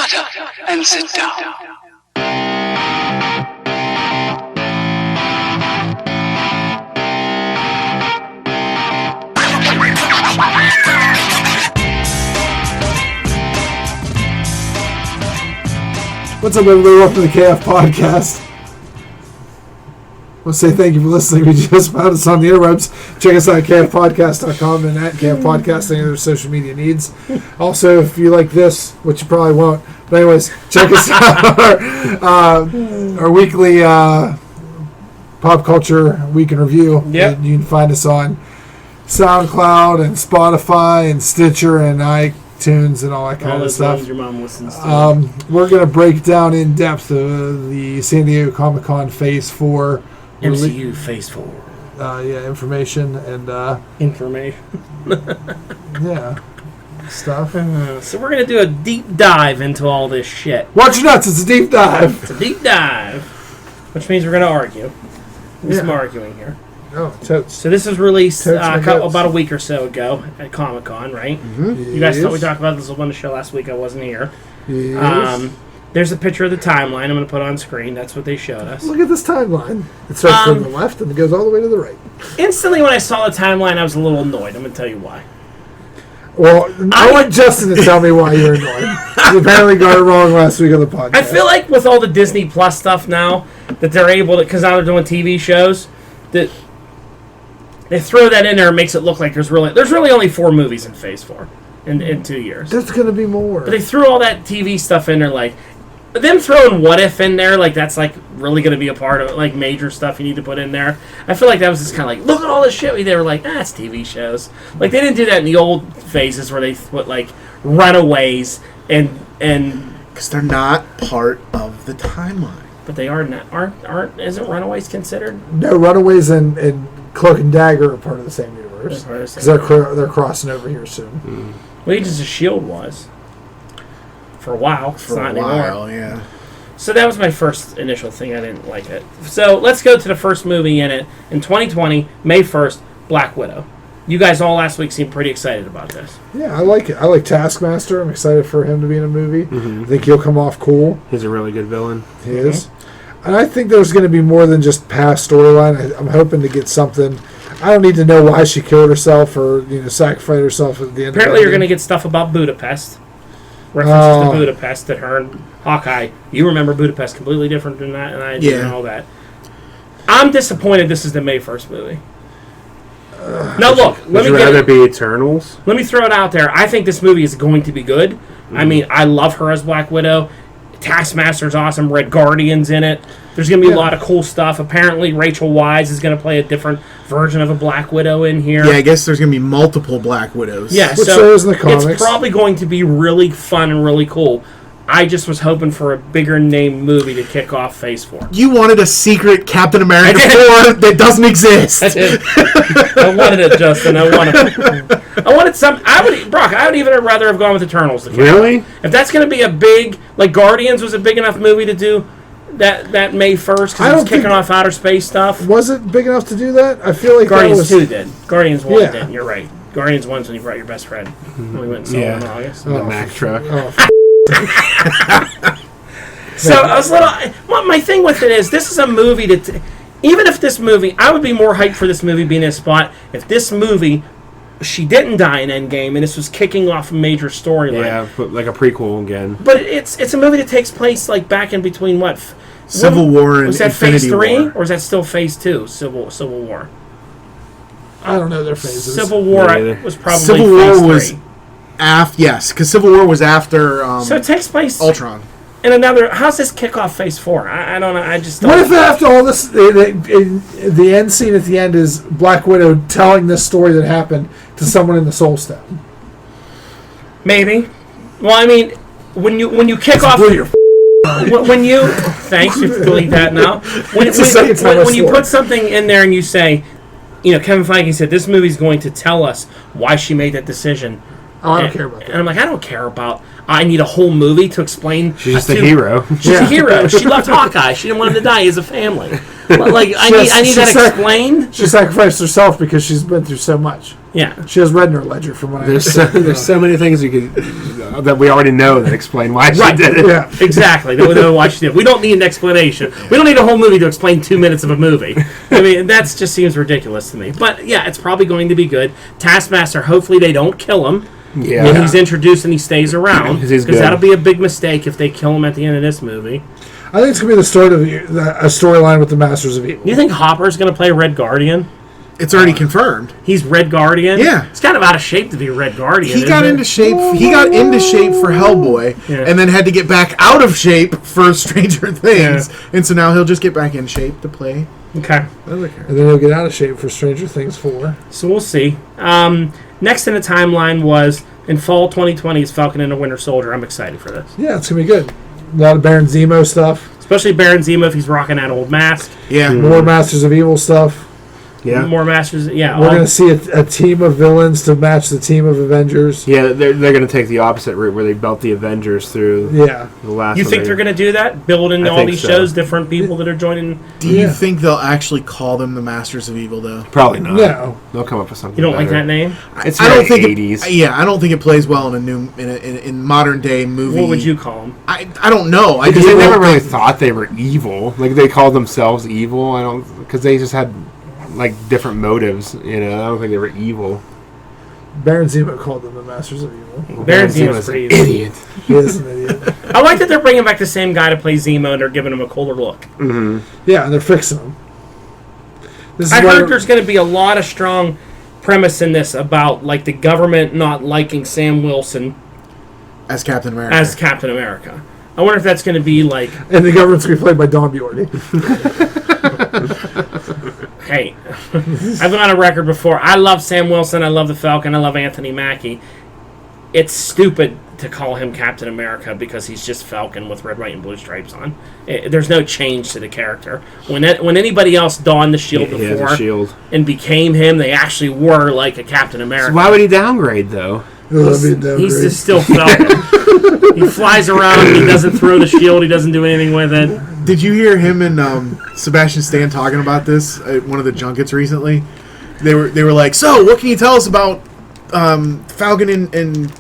Shut up and sit down. What's up, everybody? Welcome to the KF Podcast. I want to say thank you for listening. We just found us on the interwebs. Check us out at kfpodcast.com and at KF Podcast and other social media needs. Also, if you like this, which you probably won't, but anyways, check us out our weekly pop culture week in review. Yep. You can find us on SoundCloud and Spotify and Stitcher and iTunes and all that kind of stuff. Your mom listens to. We're going to break down in depth the San Diego Comic-Con Phase 4 MCU Phase 4. Information and Information. stuff. So we're going to do a deep dive into all this shit. Watch your nuts, it's a deep dive. It's a deep dive. Which means we're going to argue. There's some arguing here. Oh, totes. So this was released Totes about a week or so ago at Comic-Con, right? Mm-hmm. You guys thought we talked about this on the show last week. I wasn't here. Yes. There's a picture of the timeline I'm going to put on screen. That's what they showed us. Look at this timeline. It starts from the left and it goes all the way to the right. Instantly when I saw the timeline, I was a little annoyed. I'm going to tell you why. Well, I want Justin to tell me why you're annoyed. He apparently got it wrong last week on the podcast. I feel like with all the Disney Plus stuff now, that they're able to, because now they're doing TV shows, that they throw that in there and makes it look like there's really only 4 movies in Phase 4 in 2 years. There's going to be more. But they threw all that TV stuff in there, like, them throwing What If in there, like, that's, like, really going to be a part of it, like, major stuff you need to put in there. I feel like that was just kind of like, look at all this shit. They were like, it's TV shows. Like, they didn't do that in the old phases where they put, like, Runaways and because they're not part of the timeline. but they are not, isn't Runaways considered? No, Runaways and Cloak and Dagger are part of the same universe. Because they're crossing over here soon. Well, Agents of S.H.I.E.L.D. was. For a while. It's not anymore. Yeah. So that was my first initial thing. I didn't like it. So let's go to the first movie in it. In 2020, May 1st, Black Widow. You guys all last week seemed pretty excited about this. Yeah, I like it. I like Taskmaster. I'm excited for him to be in a movie. Mm-hmm. I think he'll come off cool. He's a really good villain. He is. And I think there's going to be more than just past storyline. I'm hoping to get something. I don't need to know why she killed herself or sacrificed herself at the end. Apparently you're going to get stuff about Budapest. References to Budapest that her and Hawkeye. You remember Budapest completely different than that, and I did and all that. I'm disappointed this is the May 1st movie. Now look, Would you rather be Eternals? Let me throw it out there. I think this movie is going to be good. Mm-hmm. I mean, I love her as Black Widow. Taskmaster's awesome. Red Guardian's in it. There's going to be a lot of cool stuff. Apparently, Rachel Weisz is going to play a different version of a Black Widow in here. Yeah, I guess there's going to be multiple Black Widows. Yeah, which shows in the comics. It's probably going to be really fun and really cool. I just was hoping for a bigger name movie to kick off Phase 4. You wanted a secret Captain America 4 that doesn't exist. I did. I wanted it, Justin. I wanted some. I would even rather have gone with Eternals. Really? If that's going to be a big, like Guardians was a big enough movie to do that May 1st because it's kicking off outer space stuff. Was it big enough to do that? I feel like Guardians 2 did. Guardians 1 didn't. You're right. Guardians 1's when you brought your best friend. We went and saw him in August. The Mack truck. So I was my thing with it is this is a movie that even if this movie, I would be more hyped for this movie being in a spot if this movie she didn't die in Endgame and this was kicking off a major storyline. Yeah, but like a prequel again. But it's a movie that takes place like back in between what? Civil War and was that Infinity Phase 3 War. or is that still Phase 2? Civil War. I don't know their phases. Civil War was probably Civil War Phase was 3. Yes, because Civil War was after. So it takes place Ultron. And another, how's this kick off Phase 4? I don't know. I just don't. What if after all this, the end scene at the end is Black Widow telling this story that happened to someone in the Soul Stone? Maybe. Well, I mean, when you kick off, when you thanks you for doing that now. When you put something in there and you say, Kevin Feige said this movie's going to tell us why she made that decision. Oh, I don't care about that. And I'm like, I don't care about. I need a whole movie to explain. She's just a hero. She's a hero. She loved Hawkeye. She didn't want him to die as a family. Like I need that explained. She sacrificed herself because she's been through so much. Yeah. She has red in her ledger from what I There's understand. so many things you could that we already know that explain why she did it. Yeah. Exactly. They would know why she did. We don't need an explanation. We don't need a whole movie to explain 2 minutes of a movie. I mean, that just seems ridiculous to me. But yeah, it's probably going to be good. Taskmaster, hopefully they don't kill him. Yeah. When he's introduced and he stays around. 'Cause he's Because good. that'll be a big mistake if they kill him at the end of this movie. I think it's going to be the start of a storyline with the Masters of Evil. You think Hopper's going to play Red Guardian? It's already confirmed. He's Red Guardian? Yeah. He's kind of out of shape to be Red Guardian. He got into shape. He got into shape for Hellboy, Yeah. and then had to get back out of shape for Stranger Things. And so now he'll just get back in shape to play Okay. other characters. And then he'll get out of shape for Stranger Things 4. So we'll see. Next in the timeline was in fall 2020 is Falcon and the Winter Soldier. I'm excited for this. Yeah, it's going to be good. A lot of Baron Zemo stuff. Especially Baron Zemo if he's rocking that old mask. Yeah. More Masters of Evil stuff. Yeah. More Masters. Yeah. We're going to see a team of villains to match the team of Avengers. Yeah, they're going to take the opposite route where they belt the Avengers through Yeah. the last You one. think they're going to do that? Build into I all think these so. shows, different people that are joining. Do you Yeah. think they'll actually call them the Masters of Evil, though? Probably not. No. They'll come up with something You don't like better. that name? It's I don't very think 80s. I don't think it plays well in a new in modern day movie. What would you call them? I don't know. Because they never really really. thought they were evil. Like, they called themselves evil. I don't... Because they just had, like, different motives, you know. I don't think they were evil. Baron Zemo called them the Masters of Evil. Baron Zemo's Zemo's pretty an easy. idiot. He is an idiot. I like that they're bringing back the same guy to play Zemo and they're giving him a cooler look. Yeah, and they're fixing them. This is I why- heard there's going to be a lot of strong premise in this about like the government not liking Sam Wilson As Captain America. as Captain America. I wonder if that's going to be like, And the government's going to be played by Don Bjordy. hey, I've been on a record before. I love Sam Wilson. I love the Falcon. I love Anthony Mackie. It's stupid to call him Captain America because he's just Falcon with red, white, and blue stripes on. There's no change to the character. When anybody else donned the shield He has before a shield. and became him, they actually were like a Captain America. So why would he downgrade, though? He's just still Falcon. He flies around. He doesn't throw the shield. He doesn't do anything with it. Did you hear him and Sebastian Stan talking about this at one of the junkets recently? They were like, so what can you tell us about Falcon and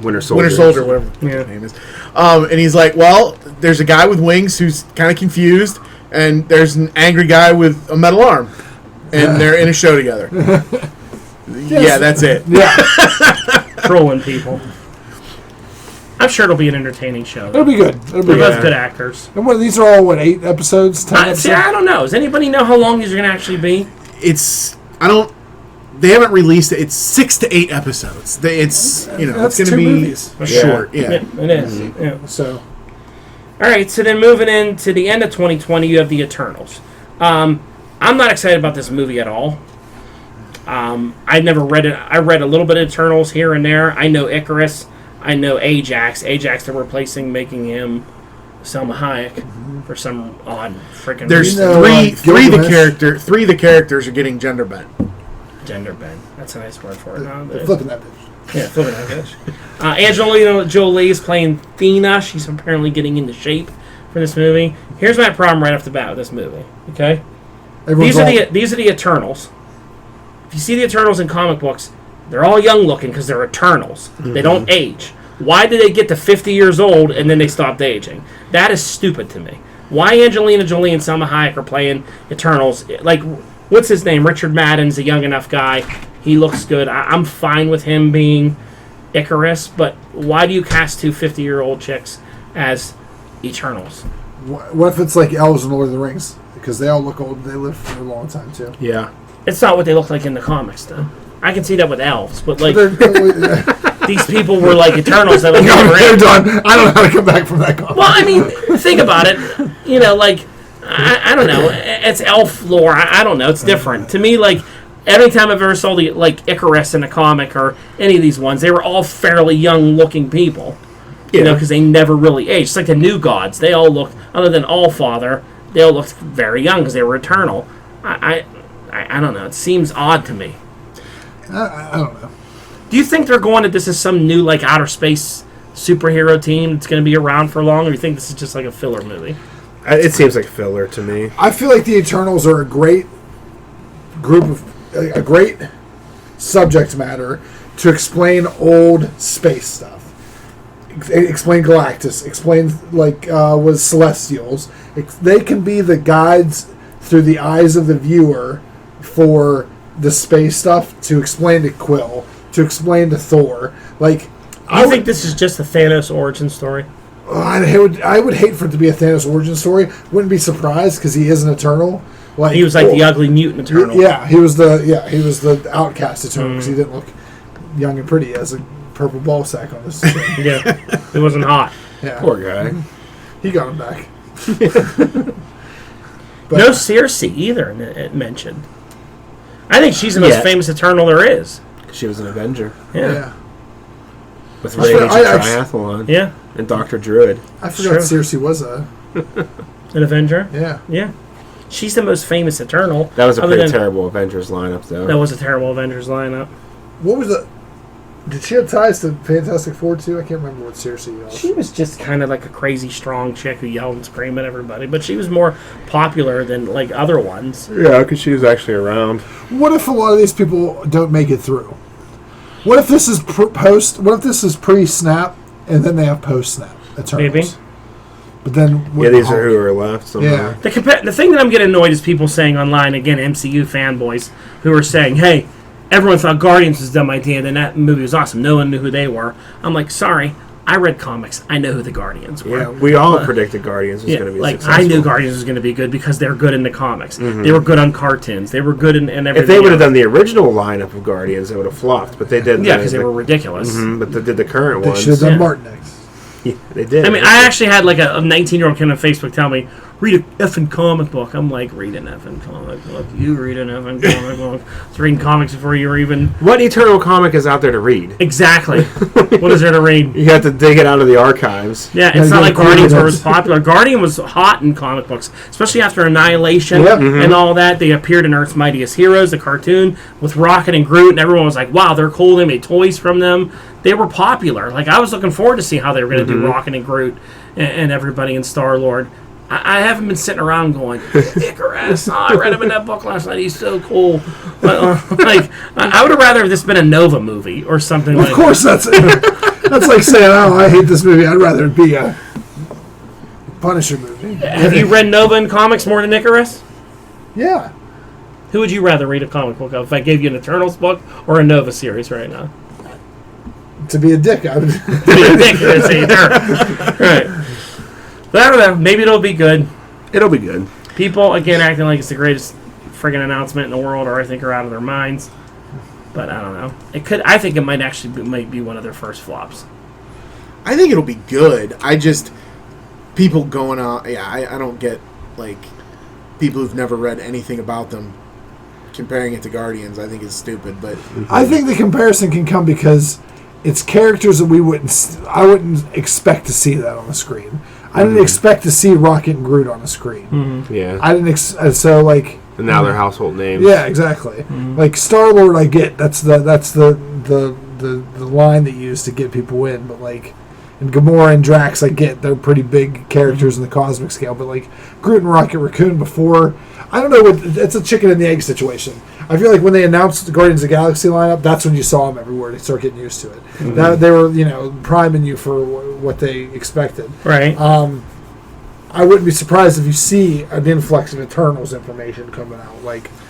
Winter Soldier. Winter Soldier, whatever Yeah. his name is. And he's like, well, there's a guy with wings who's kind of confused, and there's an angry guy with a metal arm, and they're in a show together. Yeah, that's it. Yeah, Trolling people. I'm sure it'll be an entertaining show. it'll be good. It'll be They're good. both good actors. And what, these are all, 8 episodes? 10 See, episodes? I don't know. Does anybody know how long these are going to actually be? They haven't released it. It's 6 to 8 episodes. It's That's it's 2 going to be movies. short. Yeah. It is. Yeah. So, All right, so then moving into the end of 2020, you have the Eternals. I'm not excited about this movie at all. I never read it. I read a little bit of Eternals here and there. I know Icarus. I know Ajax. Ajax, they're replacing, making him Selma Hayek for some odd freaking There's reason. know, three Gilgamesh. the characters are getting gender bent. Gender bend. That's a nice word for it. No, they're flipping that bitch. yeah, flipping that bitch. Angelina Jolie is playing Thena. She's apparently getting into shape for this movie. Here's my problem right off the bat with this movie. Okay, Everyone's these are the Eternals. If you see the Eternals in comic books, they're all young looking because they're Eternals. They don't age. Why did they get to 50 years old and then they stopped aging? That is stupid to me. Why Angelina Jolie and Selma Hayek are playing Eternals? Like, what's his name? Richard Madden's a young enough guy. He looks good. I'm fine with him being Icarus, but why do you cast 2 50-year-old chicks as Eternals? What if it's like elves in Lord of the Rings? Because they all look old. They live for a long time, too. Yeah. It's not what they look like in the comics, though. I can see that with elves, but like They're these people were like Eternals that like they're done. I don't know how to come back from that comment. Well, I mean, think about it. You know, like I don't know. It's elf lore. I don't know. It's different to me. Like every time I've ever saw the like Icarus in a comic or any of these ones, they were all fairly young-looking people. You know, because they never really aged. It's like the new gods. They all look, other than Allfather, they all looked very young because they were eternal. I don't know. It seems odd to me. I don't know. Do you think they're going to this is some new like outer space superhero team that's going to be around for long, or do you think this is just like a filler movie? It seems like filler to me. I feel like the Eternals are a great group of a great subject matter to explain old space stuff. Explain Galactus. Explain was Celestials. They can be the guides through the eyes of the viewer for the space stuff to explain to Quill, to explain to Thor. I think this is just a Thanos origin story. I would hate for it to be a Thanos origin story. Wouldn't be surprised because he is an Eternal. He was the ugly mutant Eternal. Yeah, he was the outcast Eternal because he didn't look young and pretty as a purple ball sack on this. Yeah, it wasn't hot. Yeah. Poor guy. He got him back. But, no Circe either mentioned. I think she's the most famous Eternal there is. She was an Avenger. Yeah. With Rage and Triathlon. Yeah. And Dr. Druid. I forgot Circe was an Avenger. Yeah. Yeah. She's the most famous Eternal. That was a pretty terrible Avengers lineup, though. That was a terrible Avengers lineup. What was the... Did she have ties to Fantastic Four, too? I can't remember what Circe was. She was just kind of like a crazy, strong chick who yelled and screamed at everybody. But she was more popular than, other ones. Yeah, because she was actually around. What if a lot of these people don't make it through? What if this is post... What if this is pre-snap, and then they have post-snap Eternals? Maybe. But then... these are who are left somewhere. Yeah. The thing that I'm getting annoyed is people saying online, again, MCU fanboys, who are saying, hey... Everyone thought Guardians was a dumb idea, and that movie was awesome. No one knew who they were. I'm like, sorry, I read comics. I know who the Guardians were. Yeah, we all predicted Guardians was going to be successful. I knew Guardians was going to be good because they're good in the comics. Mm-hmm. They were good on cartoons. They were good in everything. If they would have done the original lineup of Guardians, it would have flopped. But they didn't. Yeah, because they were ridiculous. Mm-hmm, but they did the current ones. They should have done Martin X. Yeah, they did. I mean, I actually had a 19-year-old kid on Facebook tell me, read a effing comic book. I'm like, read an effing comic book. You read an effing comic book. I was reading comics before you were even... What Eternal comic is out there to read? Exactly. What is there to read? You have to dig it out of the archives. Yeah, it's not like Guardians was popular. Guardian was hot in comic books, especially after Annihilation and all that. They appeared in Earth's Mightiest Heroes, the cartoon, with Rocket and Groot, and everyone was like, wow, they're cool. They made toys from them. They were popular. I was looking forward to see how they were going to do Rocket and Groot and everybody and Star-Lord. I haven't been sitting around going, Icarus, I read him in that book last night, he's so cool. But, I would have rather this been a Nova movie or something Of course, that's like saying, oh, I hate this movie. I'd rather it be a Punisher movie. Have you read Nova in comics more than Icarus? Yeah. Who would you rather read a comic book of if I gave you an Eternals book or a Nova series right now? To be a dick, I would. To be a dick, I'd say either. Right. But I don't know. Maybe it'll be good. It'll be good. People, again, acting like it's the greatest friggin' announcement in the world, or I think are out of their minds. But I don't know. It could. I think it might actually might be one of their first flops. I think it'll be good. I just... People going on... Yeah, I don't get, people who've never read anything about them comparing it to Guardians. I think it's stupid, but... I think the comparison can come because it's characters that I wouldn't expect to see that on the screen. I didn't expect to see Rocket and Groot on the screen. Mm-hmm. Yeah. I didn't and now they're household names. Yeah, exactly. Mm-hmm. Star-Lord, I get that's the line that you use to get people in, but and Gamora and Drax, I get they're pretty big characters in the cosmic scale, but Groot and Rocket Raccoon before, I don't know, it's a chicken and the egg situation. I feel like when they announced the Guardians of the Galaxy lineup, that's when you saw them everywhere. They start getting used to it. Mm-hmm. They were, priming you for what they expected. Right. I wouldn't be surprised if you see an influx of Eternals information coming out.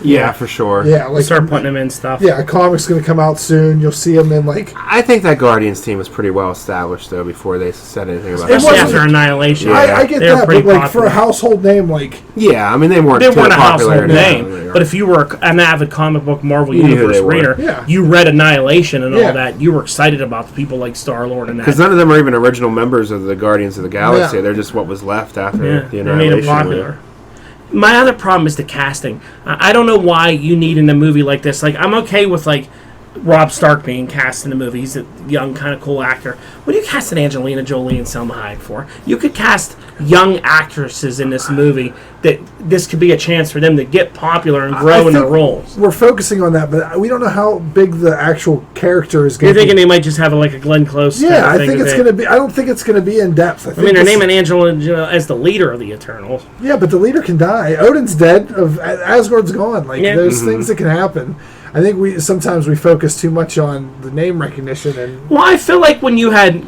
Yeah, for sure. Yeah, start putting them in stuff. Yeah, a comic's going to come out soon. You'll see them in I think that Guardians team was pretty well established though before they said anything about it. Especially after Annihilation. Yeah. I get that, but for a household name, yeah, I mean they weren't a household name. But if you were an avid comic book Marvel Universe reader, you read Annihilation and all that. You were excited about the people like Star-Lord and that. Because none of them are even original members of the Guardians of the Galaxy. Yeah. They're just what was left after the Annihilation. They made it popular. My other problem is the casting. I don't know why you need in a movie like this. I'm okay with Rob Stark being cast in a movie. He's a young, kind of cool actor. What are you casting Angelina Jolie and Selma Hayek for? You could cast young actresses in this movie that this could be a chance for them to get popular and grow in their roles. We're focusing on that, but we don't know how big the actual character is going to be. You're thinking they might just have a Glenn Close kind of thing? I think it's going to be... I don't think it's going to be in depth. I mean, they're naming Angelina as the leader of the Eternals. Yeah, but the leader can die. Odin's dead. Asgard's gone. There's things that can happen. I think we sometimes focus too much on the name recognition and. Well, I feel like when you had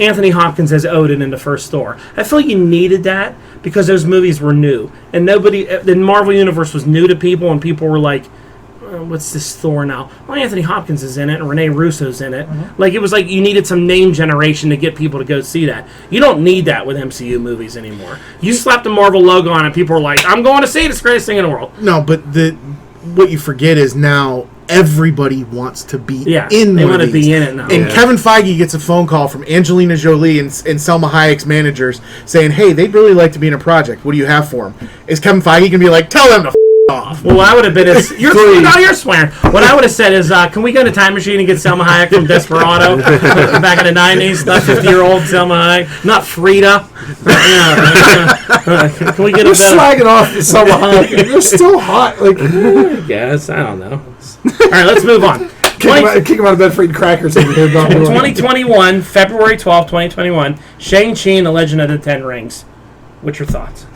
Anthony Hopkins as Odin in the first Thor, I feel like you needed that because those movies were new and the Marvel Universe was new to people, and people were like, what's this Thor now? Well, Anthony Hopkins is in it, and Rene Russo's in it. Like, it was like you needed some name generation to get people to go see that. You don't need that with MCU movies anymore. You slap the Marvel logo on it, people are like, I'm going to see this greatest thing in the world. No, but what you forget is now everybody wants to be in they one want of to these. be in it now. And Kevin Feige gets a phone call from Angelina Jolie and Selma Hayek's managers saying, hey, they'd really like to be in a project. What do you have for them? Is Kevin Feige going to be like, tell them to off? Well, what I would have been is you're swearing. What I would have said is, can we go to Time Machine and get Selma Hayek from Desperado back in the '90s? Not 50-year-old Selma Hayek, not Frida. Can we get They're slagging off the Selma Hayek. They're still hot. Like, yes, I don't know. All right, let's move on. kick him out of bed for eating crackers over here. 2021, February 12th, 2021. Shang-Chi and the Legend of the Ten Rings. What's your thoughts?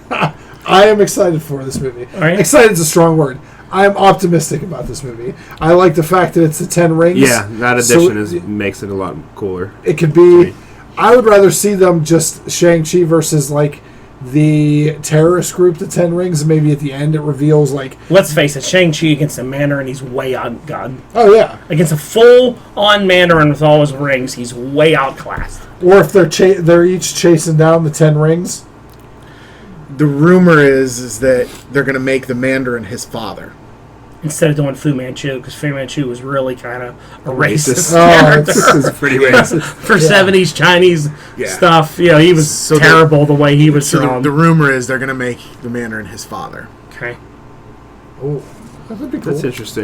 I am excited for this movie. Excited is a strong word. I am optimistic about this movie. I like the fact that it's the 10 rings. Yeah, that addition makes it a lot cooler. It could be. I would rather see them just Shang-Chi versus like the terrorist group, the 10 rings, and maybe at the end it reveals like. Let's face it, Shang-Chi against a Mandarin, he's way outgunned. Oh yeah. Against a full-on Mandarin with all his rings, he's way outclassed. Or if they're each chasing down the 10 rings. The rumor is that they're going to make the Mandarin his father. Instead of doing Fu Manchu, because Fu Manchu was really kind of a racist It's pretty racist. for 70s Chinese stuff. You know, he was terrible the way he was thrown. The rumor is they're going to make the Mandarin his father. Okay. Oh, that would be cool. That's interesting.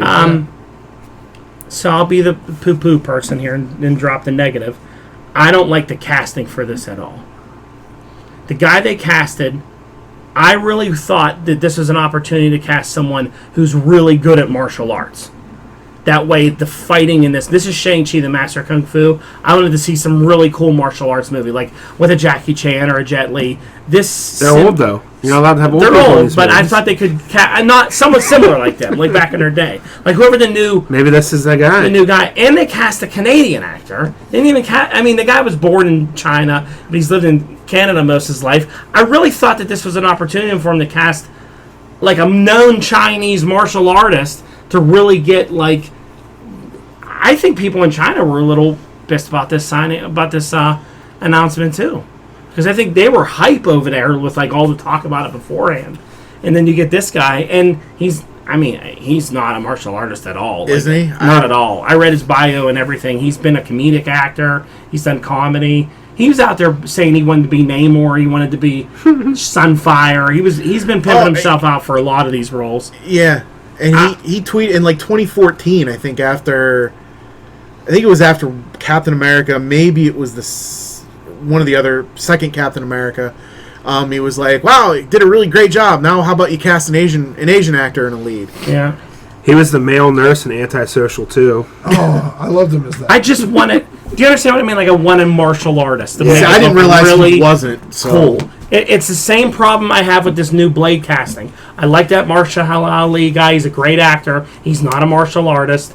So I'll be the poo-poo person here and drop the negative. I don't like the casting for this at all. The guy they casted, I really thought that this was an opportunity to cast someone who's really good at martial arts. That way, the fighting in this is Shang-Chi, the Master of Kung Fu. I wanted to see some really cool martial arts movie, like with a Jackie Chan or a Jet Li. They're old, though. You're not allowed to have old people. They're old, but movies. I thought they could not someone similar like them, like back in their day. Like whoever the new... Maybe this is that guy. The new guy. And they cast a Canadian actor. They didn't even cast... I mean, the guy was born in China, but he's lived in Canada most of his life. I really thought that this was an opportunity for him to cast like a known Chinese martial artist to really get like... I think people in China were a little pissed about this announcement too, because I think they were hype over there with like all the talk about it beforehand, and then you get this guy, and he's not a martial artist at all, isn't he? Not at all. I read his bio and everything. He's been a comedic actor. He's done comedy. He was out there saying he wanted to be Namor. He wanted to be Sunfire. He's been pimping himself out for a lot of these roles. Yeah, and he tweeted in like 2014, I think it was after Captain America. Maybe it was one of the other second Captain America. He was like, "Wow, you did a really great job. Now, how about you cast an Asian actor in a lead?" Yeah, he was the male nurse in Antisocial too. Oh, I loved him as that. I just wanted. Do you understand what I mean? Like a one-in martial artist. I didn't realize really he wasn't so cool. It's the same problem I have with this new Blade casting. I like that Mahershala Ali guy. He's a great actor. He's not a martial artist.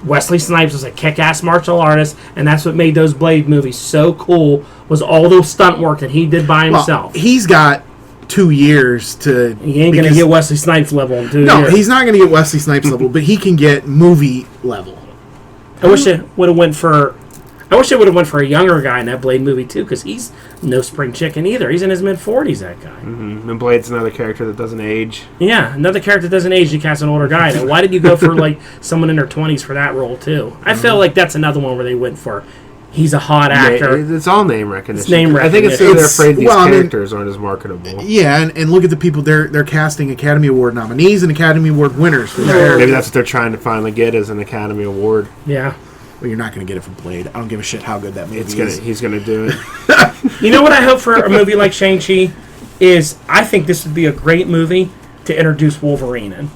Wesley Snipes was a kick-ass martial artist, and that's what made those Blade movies so cool, was all those stunt work that he did by himself. Well, he's got 2 years to... He ain't going to get Wesley Snipes level in 2 years. No, he's not going to get Wesley Snipes level, but he can get movie level. I wish it would have went for a younger guy in that Blade movie, too, because he's no spring chicken either. He's in his mid-40s, that guy. Mm-hmm. And Blade's another character that doesn't age. Yeah, another character that doesn't age. You cast an older guy. Now, why did you go for, like, someone in their 20s for that role, too? I feel like that's another one where they went for, he's a hot actor. Yeah, it's all name recognition. It's name recognition. I think it's so they're afraid these characters aren't as marketable. Yeah, and look at the people they're casting Academy Award nominees and Academy Award winners for their... Maybe that's what they're trying to finally get as an Academy Award. Yeah. Well, you're not going to get it from Blade. I don't give a shit how good that movie is. He's going to do it. You know what I hope for a movie like Shang-Chi is I think this would be a great movie to introduce Wolverine in.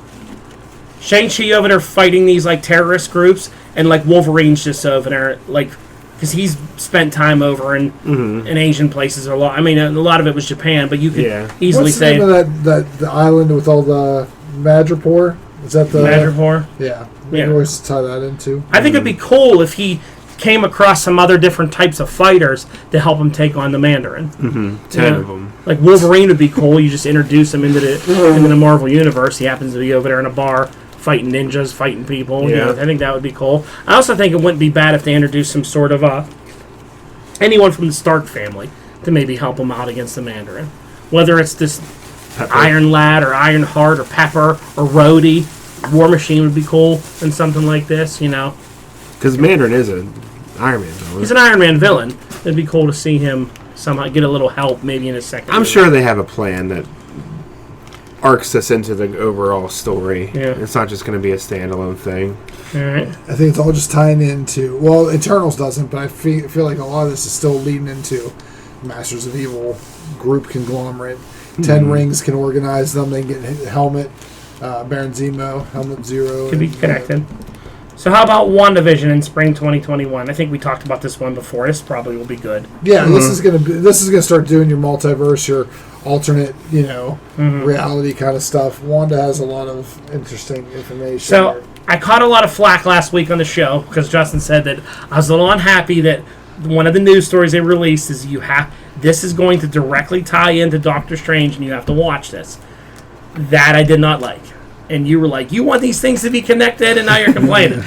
Shang-Chi over there fighting these like terrorist groups, and like Wolverine's just over there like because he's spent time over in Asian places a lot. I mean, a lot of it was Japan, but you could easily What's say the name of the island with all the Madripoor. Is that the Madripoor. Yeah. We Yeah. can always tie that into. I think it'd be cool if he came across some other different types of fighters to help him take on the Mandarin. 10 of them. Like Wolverine would be cool. You just introduce him into the Marvel universe. He happens to be over there in a bar fighting ninjas, fighting people. Yeah. I think that would be cool. I also think it wouldn't be bad if they introduced some sort of anyone from the Stark family to maybe help him out against the Mandarin. Whether it's this Pepper. Iron Lad or Iron Heart or Pepper or Rhodey. War Machine would be cool in something like this, Because Mandarin is an Iron Man villain. He's an Iron Man villain. It'd be cool to see him somehow get a little help maybe in his second I'm movie. sure they have a plan that arcs us into the overall story. Yeah. It's not just going to be a standalone thing. All right. I think it's all just tying into. Well, Eternals doesn't, but I feel like a lot of this is still leading into Masters of Evil group conglomerate. 10 rings can organize them. They can get Helmet, Baron Zemo, Helmet Zero. Could be connected. So how about WandaVision in spring 2021? I think we talked about this one before. This probably will be good. Yeah, this is gonna start doing your multiverse, your alternate, reality kind of stuff. Wanda has a lot of interesting information. So I caught a lot of flack last week on the show because Justin said that I was a little unhappy that one of the news stories they released is this is going to directly tie into Doctor Strange and you have to watch this. That I did not like. And you were like, you want these things to be connected, and now you're complaining.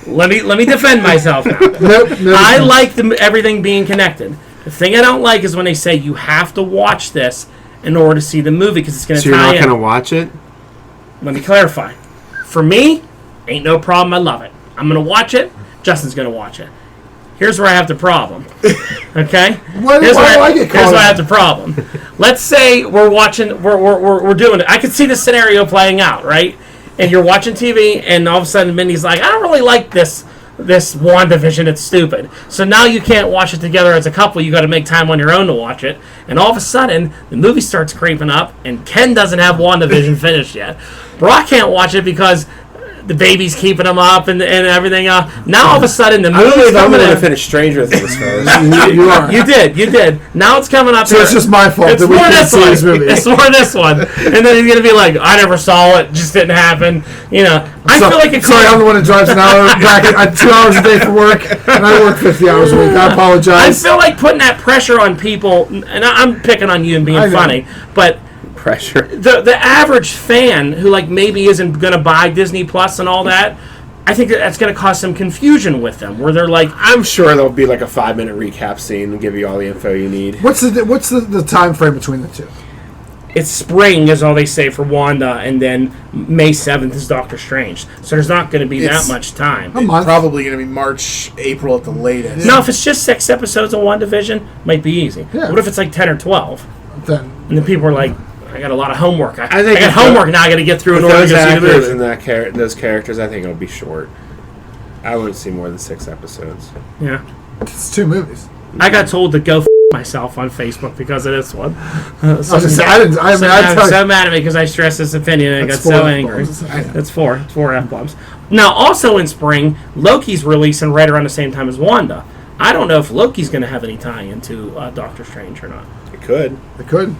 Let me defend myself now. Nope. I like everything being connected. The thing I don't like is when they say you have to watch this in order to see the movie because it's going to So tie you're not in. going to watch it? Let me clarify. For me, ain't no problem. I love it. I'm going to watch it. Justin's going to watch it. Here's where I have the problem. Okay? Here's where I have the problem. Let's say we're watching, we're doing it. I could see the scenario playing out, right? And you're watching TV, and all of a sudden Mindy's like, I don't really like this WandaVision, it's stupid. So now you can't watch it together as a couple. You got to make time on your own to watch it. And all of a sudden, the movie starts creeping up, and Ken doesn't have WandaVision finished yet. Brock can't watch it because the baby's keeping him up and everything else. Now all of a sudden the movie's coming in. to finish Stranger Things first. you are. You did. Now it's coming up. So it's just my fault It's that we more can't this see one. this movie. It's more this one. And then he's gonna be like, I never saw it. Just didn't happen. I feel like it's. Sorry, I'm the one that drives an hour back at 2 hours a day for work, and I work 50 hours a week. I I apologize. feel like putting that pressure on people, and I'm picking on you and I being know. funny, but Pressure. the average fan who maybe isn't gonna buy Disney Plus and all that. I think that's going to cause some confusion with them, where they're like, I'm sure there'll be like a 5-minute recap scene and give you all the info you need. What's the time frame between the two? it's spring is all they say for Wanda, and then May 7th is Doctor Strange. So there's not going to be that much time. A month. Probably going to be March, April at the latest. No, if it's just 6 episodes of WandaVision, might be easy. Yeah. What if it's like 10 or 12? Then And then people are like, I got a lot of homework. I think got if homework now I got to get through in With order to those go see the actors movie. and those characters, I think it'll be short. I wouldn't see more than 6 episodes. Yeah. it's 2 movies. I got told to go myself on Facebook because of this one. I was just saying, I didn't. I mean, I I'm tell so you, mad at me because I stressed this opinion and I got That's so 4 angry. F-bombs. I know. It's 4 F-bombs. Now, also in spring, Loki's releasing right around the same time as Wanda. I don't know if Loki's going to have any tie into Doctor Strange or not. It could. they could.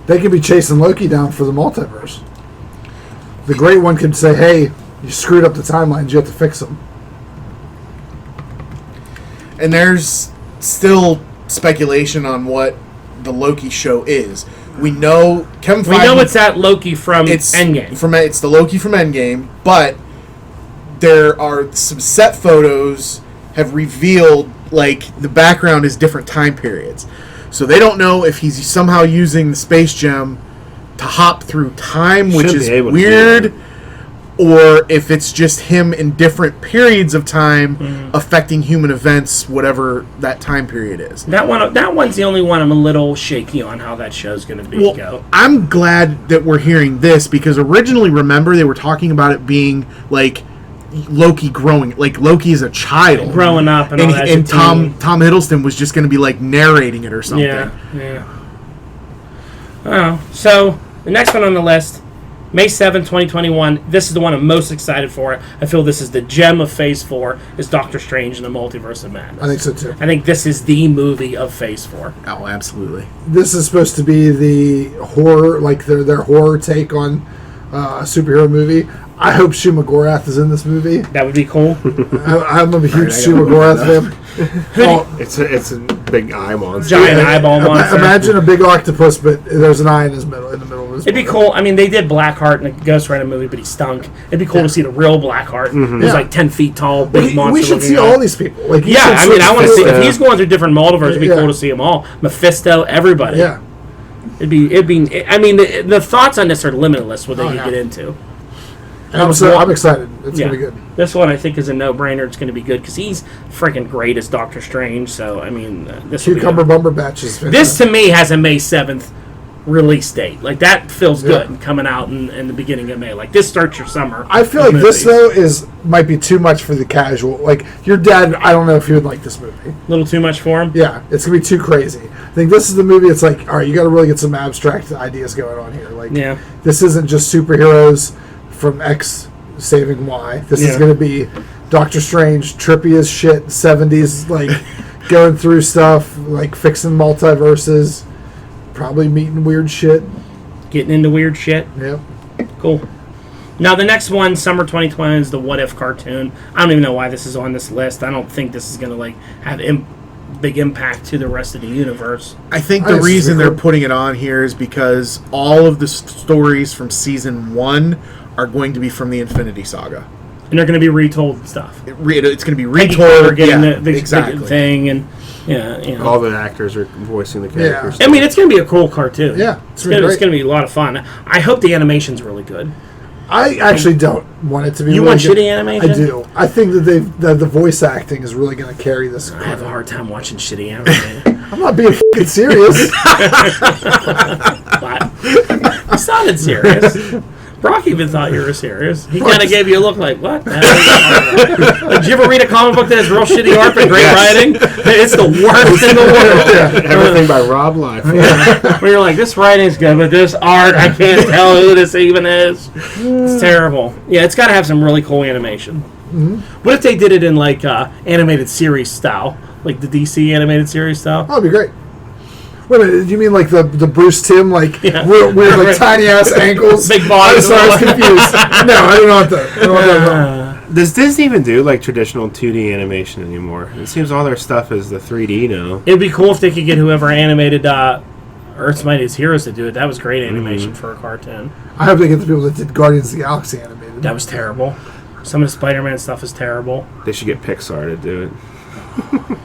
They could be chasing Loki down for the multiverse. The Great One could say, "Hey, you screwed up the timelines. You have to fix them." And there's still speculation on what the Loki show is. We know Kevin Feige. We know it's that Loki from it's Endgame. It's the Loki from Endgame, but there are some set photos have revealed like the background is different time periods. So they don't know if he's somehow using the space gem to hop through time, which Should is be able to do weird, or if it's just him in different periods of time affecting human events, whatever that time period is. That one's the only one I'm a little shaky on how that show's going to be. Well, I'm glad that we're hearing this because originally, remember, they were talking about it being like Loki growing, like Loki is a child Growing up and all that. and Tom Hiddleston was just going to be like narrating it or something. Yeah. Oh, so the next one on the list, May 7th, 2021. This is the one I'm most excited for. I feel this is the gem of Phase 4, is Doctor Strange in the Multiverse of Madness. I think so too. I think this is the movie of Phase 4. Oh, absolutely. This is supposed to be the horror, like their horror take on a superhero movie. I hope Shuma Gorath is in this movie. That would be cool. I'm a huge Shuma Gorath fan. Oh, It's a big eye monster. Giant eyeball monster. Imagine a big octopus, but there's an eye in the middle of his It'd be cool. I mean, they did Blackheart in the Ghost Rider movie, but he stunk. It'd be cool to see the real Blackheart. Mm-hmm. He's like 10 feet tall, big monster. We should see all these people. Like, Yeah, I mean, I want to see if he's Yeah. going through different multiverses. It'd be Yeah. cool to see them all. Mephisto, everybody. Yeah. It'd be. I mean, the thoughts on this are limitless. What they Oh, could yeah. get into. I'm excited. It's gonna be good. This one I think is a no-brainer. It's going to be good because he's freaking great as Doctor Strange. So I mean, this will be Cucumber good. Bumper Batch is This to me has a May 7th release date. Like that feels Yeah. good coming out in the beginning of May. Like this starts your summer. I feel of like this movies. though might be too much for the casual. Like your dad, I don't know if he would like this movie. A little too much for him. Yeah, it's gonna be too crazy. I think this is the movie. It's like, all right, you got to really get some abstract ideas going on here. Like, Yeah. this isn't just superheroes from X saving Y. This is Yeah. gonna be Doctor Strange, trippy as shit, 70s, like going through stuff, like fixing multiverses, probably meeting weird shit. Getting into weird shit. Yep. Cool. Now the next one, summer 2020, is the What If cartoon. I don't even know why this is on this list. I don't think this is going to like have big impact to the rest of the universe. I think I the just reason think they're putting it on here is because all of the stories from season 1 are going to be from the Infinity Saga. And they're going to be retold and stuff. It's going to be Peggy Carter retold. getting Yeah, the exactly. thing, and yeah, you know. All the actors are voicing the characters. I mean, it's going to be a cool cartoon. Yeah, it's going to be a lot of fun. I hope the animation's really good. I actually don't want it to be. You really want good. shitty animation? I do. I think that the voice acting is really going to carry this. I have a hard time watching shitty animation. I'm not being fucking serious. But you sounded serious. Brock even thought you were serious. He kind of gave you a look like, what? Did you ever read a comic book that has real shitty art and great writing? It's the worst in the world. Everything by Rob Liefeld. Where you're like, this writing's good, but this art, I can't tell who this even is. It's terrible. Yeah, it's got to have some really cool animation. Mm-hmm. What if they did it in like animated series style? Like the DC animated series style? That'd be great. Wait a minute, you mean like the Bruce Timm, like Yeah. weird like tiny ass ankles? Big body. I'm sorry, I was confused. No, I don't want that. I don't want that at all. Does Disney even do like traditional 2D animation anymore? It seems all their stuff is the 3D now. It'd be cool if they could get whoever animated Earth's Mightiest Heroes to do it. That was great animation for a cartoon. I hope they get the people that did Guardians of the Galaxy animated. That was terrible. Some of the Spider-Man stuff is terrible. They should get Pixar to do it.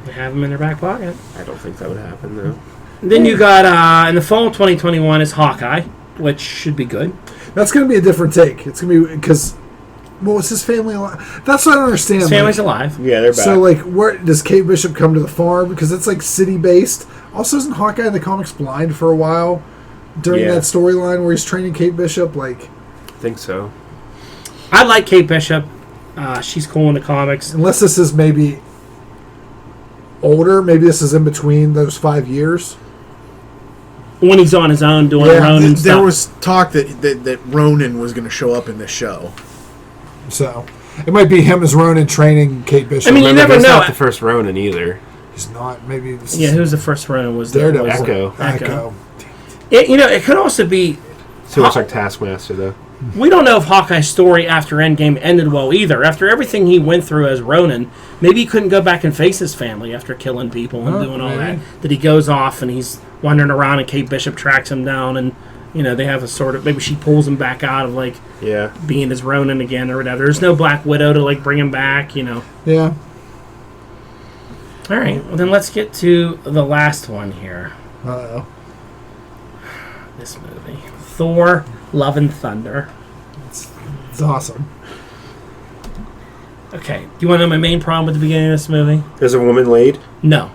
They have them in their back pocket. I don't think that would happen though. Then you got, in the fall of 2021 is Hawkeye, which should be good. That's going to be a different take. It's going to be because, well, was his family alive? That's what I don't understand. His family's alive. Yeah, they're back. So, like, where does Kate Bishop come to the farm? Because it's like city based. Also, isn't Hawkeye in the comics blind for a while during Yeah. that storyline where he's training Kate Bishop? Like, I think so. I like Kate Bishop. She's cool in the comics. unless this is maybe older, maybe this is in between those 5 years. When he's on his own doing Yeah, Ronin stuff. There was talk that Ronan was going to show up in this show. So it might be him as Ronan training Kate Bishop. I mean, you Remember, never he's know. not the first Ronin either. he's not. Maybe this Yeah, is who was the first Ronin? Was Daredevil. was Echo. Echo. It could also be. Too much like Taskmaster though. We don't know if Hawkeye's story after Endgame ended well either. After everything he went through as Ronin, maybe he couldn't go back and face his family after killing people and doing all that. That he goes off and he's wandering around and Kate Bishop tracks him down and, they have a sort of, maybe she pulls him back out of, like, Yeah. being his Ronin again or whatever. There's no Black Widow to, like, bring him back, Yeah. All right, well, then let's get to the last one here. Uh-oh. This movie. Thor, Love and Thunder. It's awesome. Okay, do you want to know my main problem with the beginning of this movie? There's a woman laid. No.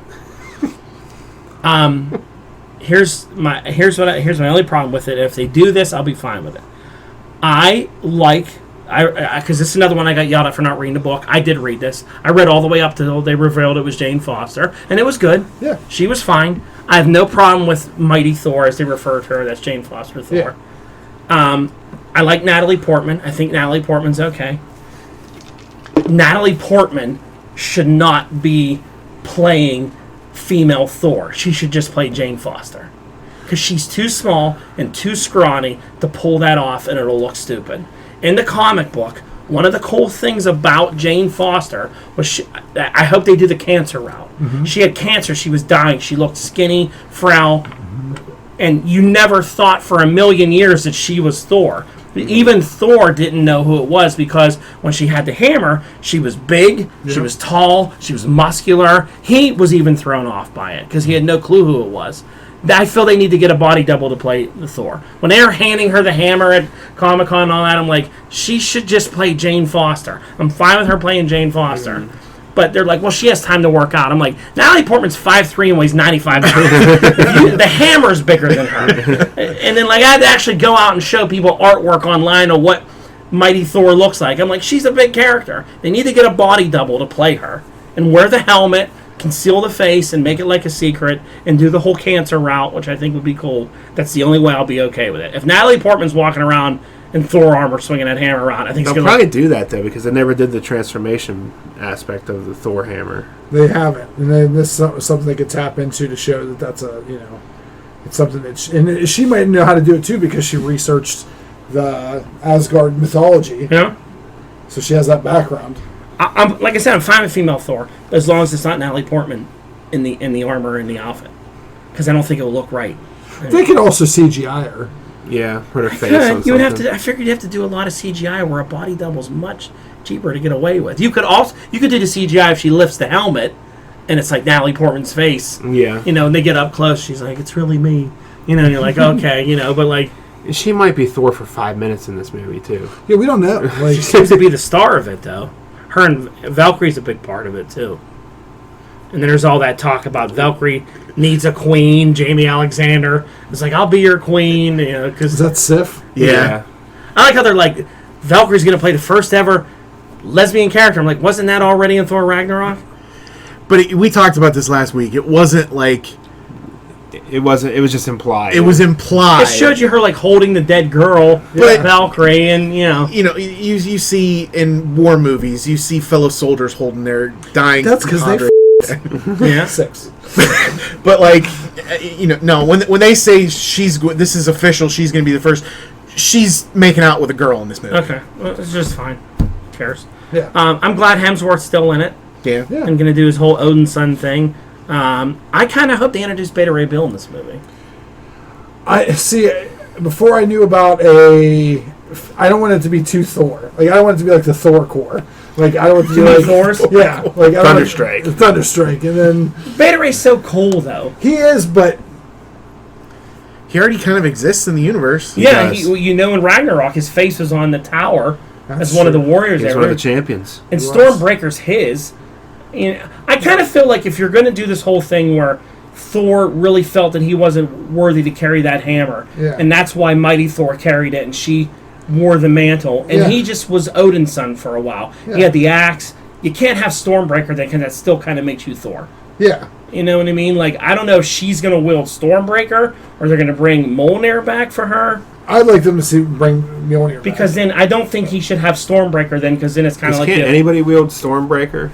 Here's my only problem with it. If they do this, I'll be fine with it. Because this is another one I got yelled at for not reading the book. I did read this. I read all the way up till they revealed it was Jane Foster, and it was good. Yeah. She was fine. I have no problem with Mighty Thor, as they refer to her. That's Jane Foster Thor. I like Natalie Portman. I think Natalie Portman's okay. Natalie Portman should not be playing female Thor. She should just play Jane Foster. Because she's too small and too scrawny to pull that off, and it'll look stupid. in the comic book, one of the cool things about Jane Foster was I hope they do the cancer route. She had cancer. She was dying. She looked skinny, frail, and you never thought for a million years that she was Thor. Even Thor didn't know who it was because when she had the hammer, she was big, she was tall, she was muscular. He was even thrown off by it because he had no clue who it was. I feel they need to get a body double to play the Thor. When they were handing her the hammer at Comic-Con and all that, I'm like, she should just play Jane Foster. I'm fine with her playing Jane Foster. But they're like, well, she has time to work out. I'm like, Natalie Portman's 5'3" and weighs 95 pounds. The hammer's bigger than her. And then, like, I had to actually go out and show people artwork online of what Mighty Thor looks like. I'm like, she's a big character. They need to get a body double to play her. And wear the helmet, conceal the face, and make it like a secret, and do the whole cancer route, which I think would be cool. That's the only way I'll be okay with it. If Natalie Portman's walking around in Thor armor swinging that hammer around, I think they'll probably do that, though, because they never did the transformation aspect of the Thor hammer. They haven't. And then this is something they could tap into to show that that's a, it's something that... and she might know how to do it, too, because she researched the Asgard mythology. Yeah. So she has that background. I'm like I said, I'm fine with female Thor, as long as it's not Natalie Portman in the armor and the outfit, because I don't think it will look right. They could also CGI her. Yeah, put her face on you would have something. to. I figured you'd have to do a lot of CGI, where a body double's much cheaper to get away with. You could do the CGI if she lifts the helmet, and it's like Natalie Portman's face. Yeah, and they get up close. She's like, "It's really me," and you're like, "Okay," but like. She might be Thor for 5 minutes in this movie too. Yeah, we don't know. Like, she seems to be the star of it, though. Her and Valkyrie's a big part of it too. And then there's all that talk about Valkyrie needs a queen. Jamie Alexander is like, "I'll be your queen," because is that Sif? Yeah. I like how they're like, Valkyrie's going to play the first ever lesbian character. I'm like, wasn't that already in Thor Ragnarok? But we talked about this last week. It wasn't like... It wasn't. It was just implied. It was implied. It showed you her like holding the dead girl, But- Valkyrie, and You see in war movies, you see fellow soldiers holding their dying... That's because they yeah. 6. But like, no. When they say this is official, she's going to be the first. She's making out with a girl in this movie. Okay, well, it's just fine. Who cares? Yeah. I'm glad Hemsworth's still in it. Yeah. Yeah. And going to do his whole Odin son thing. I kind of hope they introduce Beta Ray Bill in this movie. I see. Before I knew about I don't want it to be too Thor. Like I don't want it to be like the Thor core. Like I don't want it to be like Thor's? Yeah, like I don't want Thunderstrike. Thunderstrike, and then Beta Ray's so cool, though. he is, but He already kind of exists in the universe. Yeah, does. in Ragnarok, his face was on the tower That's as one of the true. warriors He's there. one of the champions. And He was. Stormbreaker's his. I kind of feel like if you're going to do this whole thing where Thor really felt that he wasn't worthy to carry that hammer, Yeah. and that's why Mighty Thor carried it, and she wore the mantle, and Yeah. he just was Odin's son for a while. Yeah. He had the axe. You can't have Stormbreaker that still kind of makes you Thor. yeah, You know what I mean? Like, I don't know if she's going to wield Stormbreaker, or they're going to bring Mjolnir back for her. I'd like them to bring Mjolnir Because then I don't think he should have Stormbreaker then, because then it's kind of like... Can't anybody wield Stormbreaker?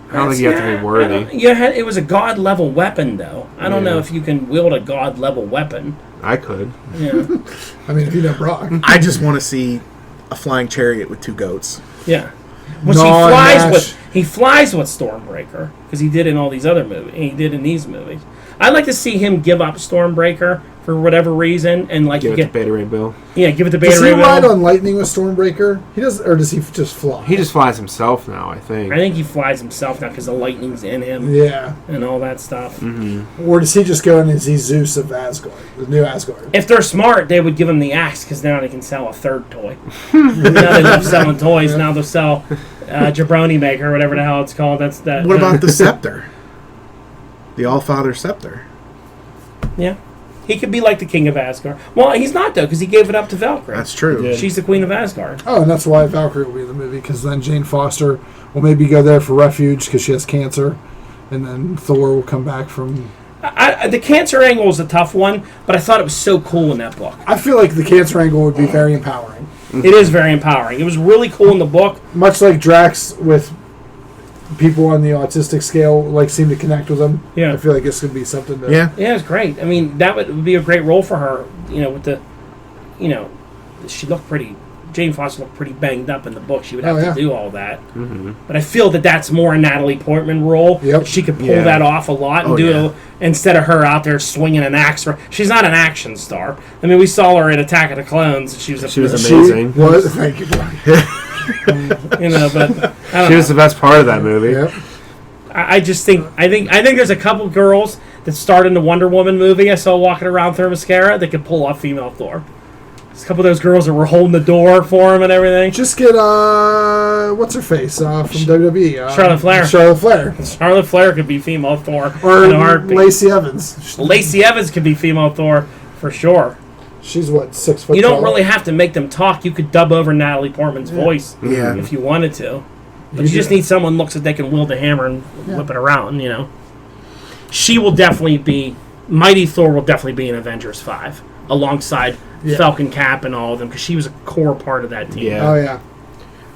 I don't think you have to be worthy. It was a god level weapon, though. I don't know if you can wield a god level weapon. I could. Yeah, I mean, if you know Brock, I just want to see a flying chariot with 2 goats. yeah. Which Non-match. he flies with Stormbreaker because he did in all these other movies. He did in these movies. I'd like to see him give up Stormbreaker for whatever reason, and like Give it to Beta Ray Bill. give it to Beta does he Ray ride Bill. on lightning with Stormbreaker? He does, or does he just fly? He just flies himself now, I think. I think he flies himself now because the lightning's in him Yeah. and all that stuff. Or does he just go in and see Zeus of Asgard, the new Asgard? If they're smart, they would give him the axe because now they can sell a third toy. Now they love selling toys. Now they'll sell Jabroni Maker, whatever the hell it's called. That's that. What about the scepter? The Allfather scepter. Yeah, he could be like the king of Asgard. Well, he's not though because he gave it up to Valkyrie. That's true. He did. She's the queen of Asgard. Oh, and that's why Valkyrie will be in the movie, because then Jane Foster will maybe go there for refuge because she has cancer, and then Thor will come back from... The cancer angle is a tough one, but I thought it was so cool in that book. I feel like the cancer angle would be very empowering. It is very empowering. It was really cool in the book. Much like Drax with people on the autistic scale, like, seem to connect with him. Yeah. I feel like this could be something to... Yeah. Yeah, it's great. I mean, that would be a great role for her. With the, she looked pretty Jane Foster looked pretty banged up in the book. She would Oh, have yeah. to do all that. Mm-hmm. But I feel that that's more a Natalie Portman role. Yep. She could pull Yeah. that off a lot and instead of her out there swinging an axe. She's not an action star. I mean, we saw her in Attack of the Clones. She was amazing. She was, thank you. You know, but I don't She know. was the best part of that movie. Yep. I just think there's a couple girls that starred in the Wonder Woman movie I saw walking around Themyscira that could pull off female Thor. There's a couple of those girls that were holding the door for him and everything. Just get what's her face from WWE? Charlotte Flair. Charlotte Flair. Charlotte Flair could be female Thor. Or in a heartbeat. Lacey Evans. Lacey Evans could be female Thor for sure. She's what, 6 foot You don't tall? really have to make them talk. You could dub over Natalie Portman's voice Yeah. if you wanted to. But You you just do. need someone who looks like they can wield a hammer and whip it around, you know. She will definitely be... Mighty Thor will definitely be in Avengers 5 alongside Falcon, Cap, and all of them because she was a core part of that team. Yeah. Oh, yeah.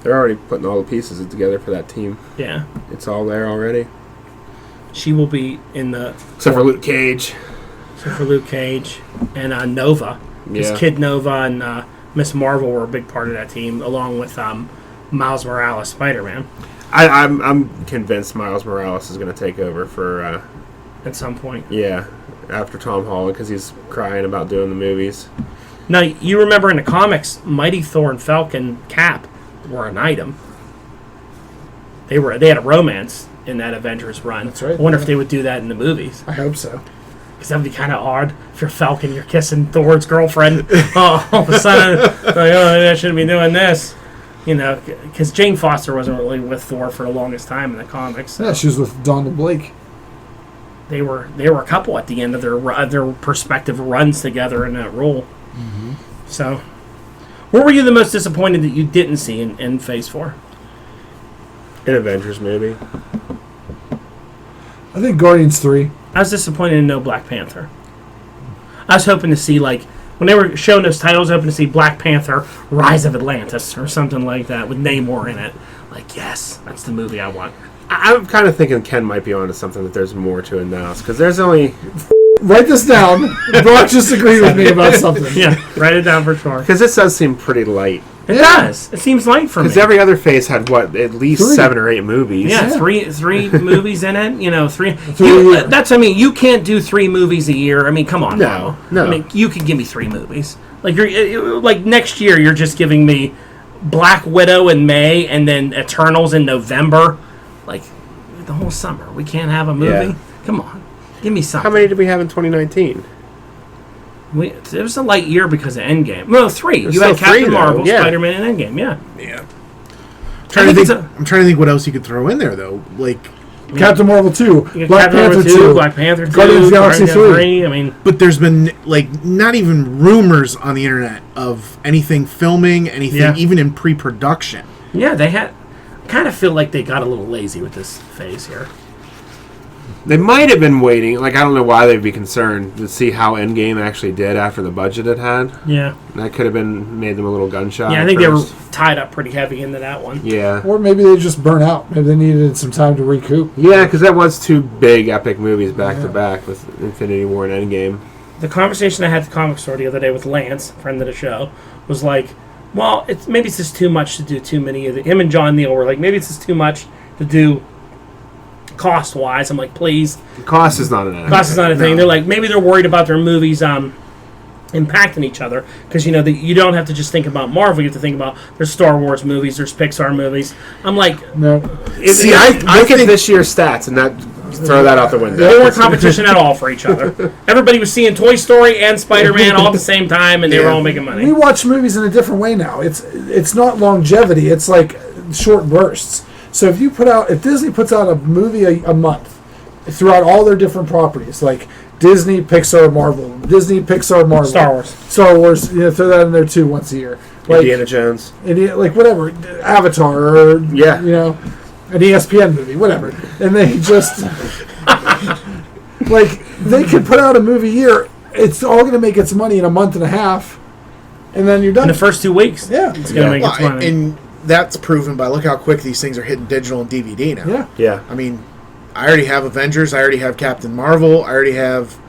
They're already putting all the pieces together for that team. Yeah. It's all there already. She will be in the... Except for Luke Cage. Except for Luke Cage and Nova. Because Yeah. Kid Nova and Miss Marvel were a big part of that team along with Miles Morales, Spider-Man, I'm convinced Miles Morales is going to take over for... at some point. after Tom Holland because he's crying about doing the movies. Now, you remember in the comics, Mighty Thor and Falcon Cap were an item. They had a romance in that Avengers run. That's right. I wonder if they would do that in the movies. I hope so. Because that would be kind of odd. If you're Falcon, you're kissing Thor's girlfriend. All of a sudden, like, oh, maybe I shouldn't be doing this. You know, because Jane Foster wasn't really with Thor for the longest time in the comics. Yeah, she was with Donna Blake. They were a couple at the end of their respective runs together in that role. Mm-hmm. So, where were you the most disappointed that you didn't see in Phase 4? An Avengers movie. I think Guardians 3. I was disappointed in no Black Panther. I was hoping to see, like, when they were showing those titles, I was hoping to see Black Panther, Rise of Atlantis, or something like that with Namor in it. Like, yes, that's the movie I want. I'm kind of thinking Ken might be onto something, that there's more to announce because there's only... Write this down. Brock just agreed with me about something. Yeah, write it down for sure. Because this does seem pretty light. It does. It seems light for me. Because every other phase had, what, at least 3. 7 or 8 movies. Yeah, Yeah. three movies in it. You know, three. a year. That's. I mean, you can't do 3 movies a year. I mean, come on. No. I mean, you can give me 3 movies. Like like next year, you're just giving me Black Widow in May and then Eternals in November. Like the whole summer, we can't have a movie. Yeah. Come on, give me something. How many did we have in 2019? It was a light year because of Endgame. No, 3. There's You had still 3, Captain though. Marvel, Yeah. Spider-Man, and Endgame. Yeah. Yeah. I think I'm trying to think what else you could throw in there though. Like, Captain Marvel 2. You got Black Captain Marvel Panther 2. Black Panther 2, Guardians of the Galaxy Guardians 3. I mean, but there's been like not even rumors on the internet of anything filming, anything Yeah. even in pre-production. yeah, they had. Kind of feel like they got a little lazy with this phase here. They might have been waiting. Like, I don't know why they'd be concerned to see how Endgame actually did after the budget it had. Yeah. That could have made them a little gun-shy. Yeah, I at think they were first. tied up pretty heavy into that one. Yeah. Or maybe they just burnt out. Maybe they needed some time to recoup. Yeah, because that was 2 big epic movies back-to-back with Infinity War and Endgame. The conversation I had at the comic store the other day with Lance, friend of the show, was like, well, maybe it's just too much to do too many of the... Him and John Neal were like, maybe it's just too much to do cost-wise. I'm like, please. Cost is not an issue. Cost is not a thing. They're like, maybe they're worried about their movies impacting each other. Because, you know, you don't have to just think about Marvel. You have to think about there's Star Wars movies, there's Pixar movies. I'm like... No. See, I look at this year's stats and throw that out the window. They weren't competition at all for each other. Everybody was seeing Toy Story and Spider-Man all at the same time, and they were all making money. We watch movies in a different way now. It's not longevity. It's like short bursts. So if Disney puts out a movie a month throughout all their different properties, like Disney, Pixar, Marvel, Disney, Pixar, Marvel, Star Wars, throw that in there too once a year. Like, Indiana Jones. like whatever, Avatar, or an ESPN movie, whatever, and they just like they could put out a movie a year. It's all going to make its money in a month and a half, and then you're done. In the first 2 weeks, Yeah. it's going to make its money. And that's proven by look how quick these things are hitting digital and DVD now. Yeah. Yeah. I mean, I already have Avengers. I already have Captain Marvel. I already have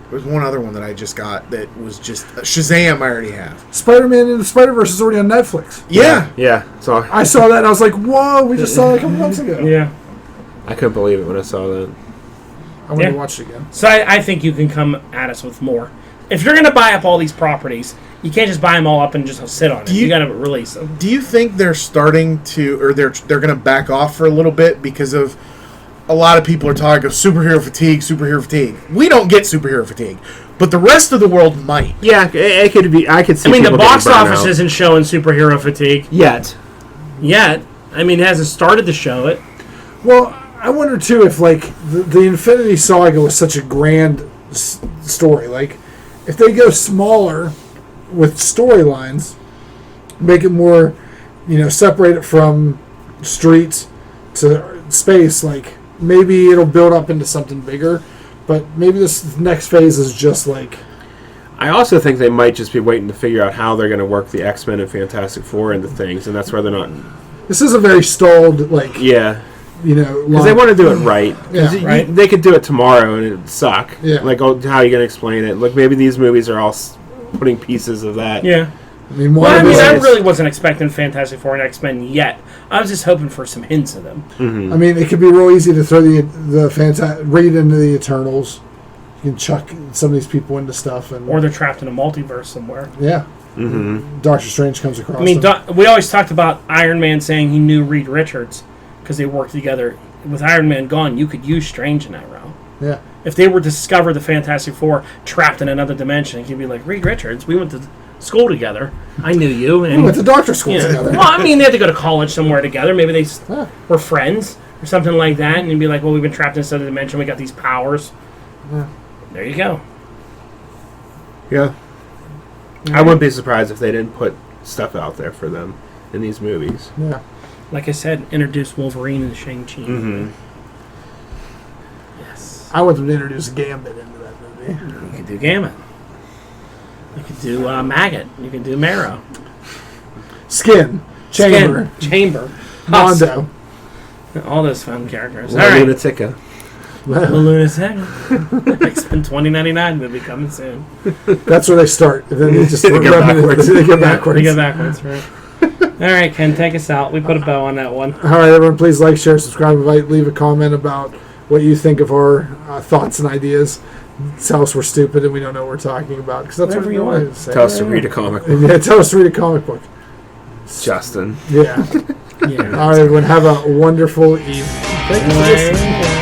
There's one other one that I just got that was just Shazam. I already have. Spider-Man and the Spider-Verse is already on Netflix. Yeah. Yeah. So I saw that and I was like, whoa, we just saw that a couple months ago. Yeah. I couldn't believe it when I saw that. I want to watch it again. So I think you can come at us with more. If you're going to buy up all these properties, you can't just buy them all up and just sit on it. You got to release them. Do you think they're starting to, or they're going to back off for a little bit because of a lot of people are talking of superhero fatigue, superhero fatigue. We don't get superhero fatigue, but the rest of the world might. Yeah, it could be. I could see. I mean, the people box getting burnt office out. isn't showing superhero fatigue yet. I mean, it hasn't started to show it. Well, I wonder too if like the Infinity Saga was such a grand story. Like, if they go smaller with storylines, make it more, separate it from streets to space. Like, maybe it'll build up into something bigger. But maybe this next phase is just like. I also think they might just be waiting to figure out how they're going to work the XMen and Fantastic Four into things, and that's why they're not. This is a very stalled, like. Yeah. Because they want to do it right. Yeah, right. They could do it tomorrow and it'd suck. Yeah. Like, how are you going to explain it? Like, maybe these movies are all putting pieces of that. Yeah. I mean, I really wasn't expecting Fantastic Four and X-Men yet. I was just hoping for some hints of them. Mm-hmm. I mean, it could be real easy to throw the read into the Eternals. You can chuck some of these people into stuff, Or they're trapped in a multiverse somewhere. Yeah. Mm-hmm. Doctor Strange comes across. I mean, we always talked about Iron Man saying he knew Reed Richards because they worked together. With Iron Man gone, you could use Strange in that realm. Yeah. If they were to discover the Fantastic Four trapped in anher dimension, he'd be like, Reed Richards, we went to school together. I knew you. And, we went to doctor school together. Well, I mean, they had to go to college somewhere together. Maybe they were friends or something like that. And you'd be like, well, we've been trapped in this other dimension. We got these powers. Yeah. There you go. Yeah. I wouldn't be surprised if they didn't put stuff out there for them in these movies. Yeah. Like I said, introduce Wolverine and Shang-Chi. Mm-hmm. Yes. I want them to introduce Gambit into that movie. You could do Gambit. You could do Maggot. You could do Marrow. Skin. Chamber. Chamber. Mondo. All those fun characters. La All right. Lunatica. The Lunatic. X-Men 2099 movie coming soon. That's where they start. And then they just They go backwards. They go backwards. We go backwards, right? All right, Ken, take us out. We put a bow on that one. All right, everyone, please like, share, subscribe, invite, leave a comment about what you think of our thoughts and ideas. Tell us we're stupid and we don't know what we're talking about. Because that's Whatever what you we want. want to say. Tell us to read a comic book. Yeah, tell us to read a comic book. Justin. Yeah. Yeah. All right, everyone, have a wonderful evening. Thank you for listening.